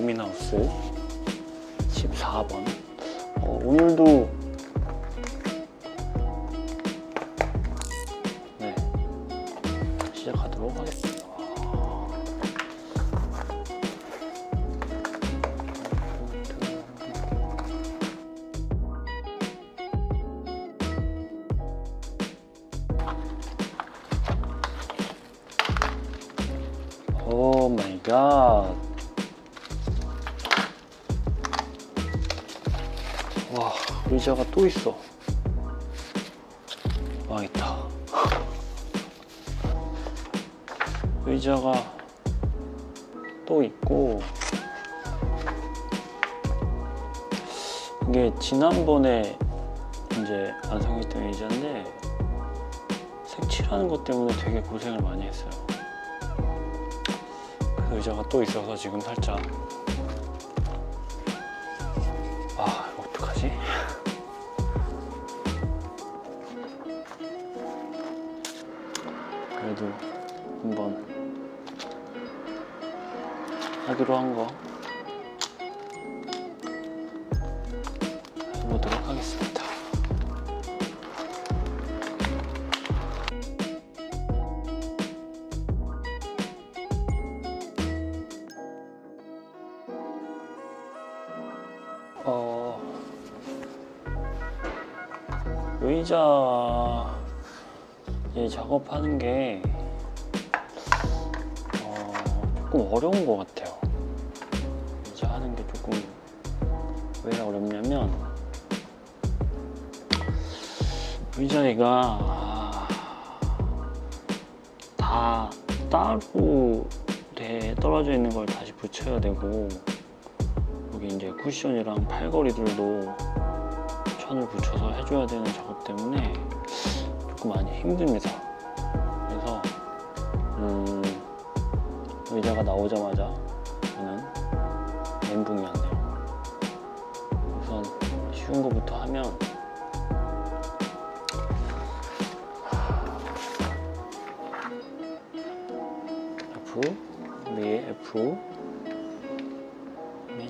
무민하우스 14번. 오늘도 시작하도록 하겠습니다. 오 마이 갓. 와, 의자가 또 있어. 망했다. 의자가 또 있고, 이게 지난번에 이제 완성했던 의자인데 색칠하는 것 때문에 되게 고생을 많이 했어요. 그래서 의자가 또 있어서 지금 살짝 이거 어떡하지? 그래도 한번 하기로 한 거 해보도록 하겠습니다. 의자 작업하는 게 조금 어려운 것 같아요. 의자 하는 게 조금 왜 어렵냐면, 의자가 다 따로 떨어져 있는 걸 다시 붙여야 되고, 여기 이제 쿠션이랑 팔걸이들도 천을 붙여서 해줘야 되는 작업 때문에 조금 많이 힘듭니다. 그래서 의자가 나오자마자 저는 멘붕이 왔네요. 우선 쉬운 거부터 하면, F, 위에 F,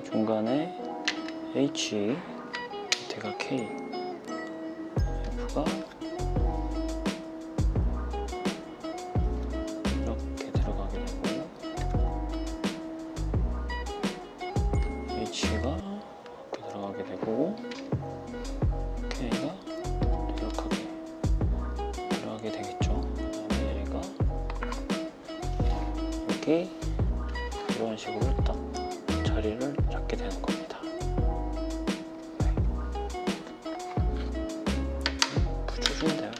중간에 H, 밑에가 K, F가 이렇게 들어가게 되고, H가 이렇게 들어가게 되고, K가 이렇게 들어가게 되겠죠. 그 다음에 얘가 여기 이런 식으로 딱 자리를 잡게 되는 겁니다. 붙여주면 돼요.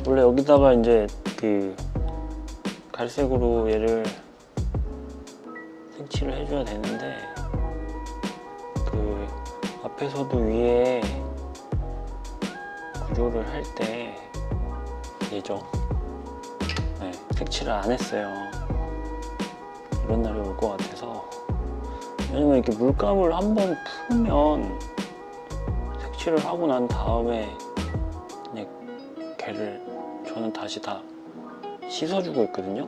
원래 여기다가 이제 그 갈색으로 얘를 색칠을 해줘야 되는데, 그 앞에서도 위에 구조를 할 때 얘죠. 색칠을 안 했어요. 이런 날이 올 것 같아서. 왜냐면 이렇게 물감을 한번 풀면 색칠을 하고 난 다음에 그냥 걔를 저는 다시 다 씻어주고 있거든요.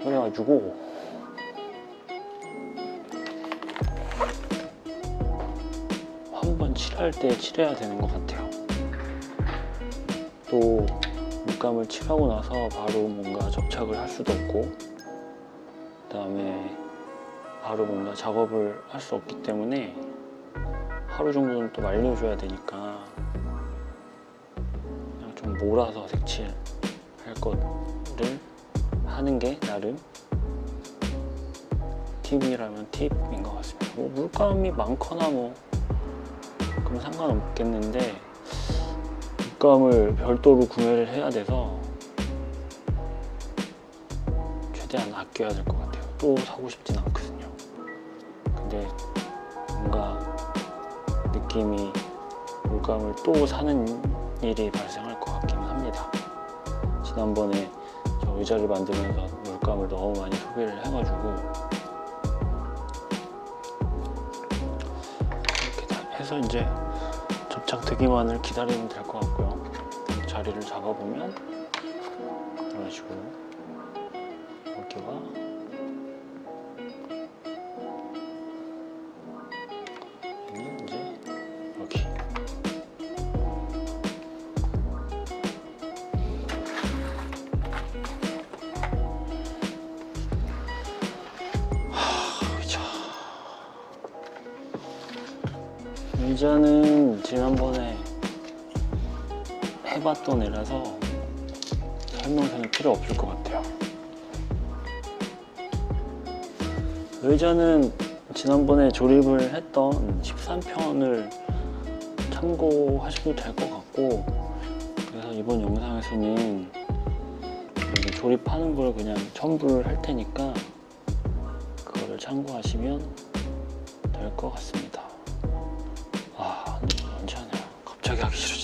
그래가지고 한번 칠할 때 칠해야 되는 것 같아요. 또 물감을 칠하고 나서 바로 뭔가 접착을 할 수도 없고, 그 다음에 바로 뭔가 작업을 할 수 없기 때문에 하루 정도는 또 말려줘야 되니까 그냥 좀 몰아서 색칠할 거를 하는 게 나름 팁이라면 팁인 것 같습니다. 뭐 물감이 많거나 뭐 그럼 상관없겠는데, 물감을 별도로 구매를 해야 돼서 최대한 아껴야 될 것 같아요. 또 사고 싶진 않거든요. 근데 뭔가 느낌이 물감을 또 사는 일이 발생할 것 같긴 합니다. 지난번에 저 의자를 만들면서 물감을 너무 많이 소비를 해가지고 이렇게 다 해서 이제 접착되기만을 기다리면 될 것 같고요. 자리를 잡아보면 이런 식으로 여기와 이제 여기 의자는 지난번에 해봤던 애라서 설명서는 필요 없을 것 같아요. 의자는 지난번에 조립을 했던 13편을 참고하셔도 될 것 같고, 그래서 이번 영상에서는 여기 조립하는 걸 그냥 첨부를 할 테니까 그거를 참고하시면 될 것 같습니다. 아, 언제 하냐. 갑자기 하기 싫어.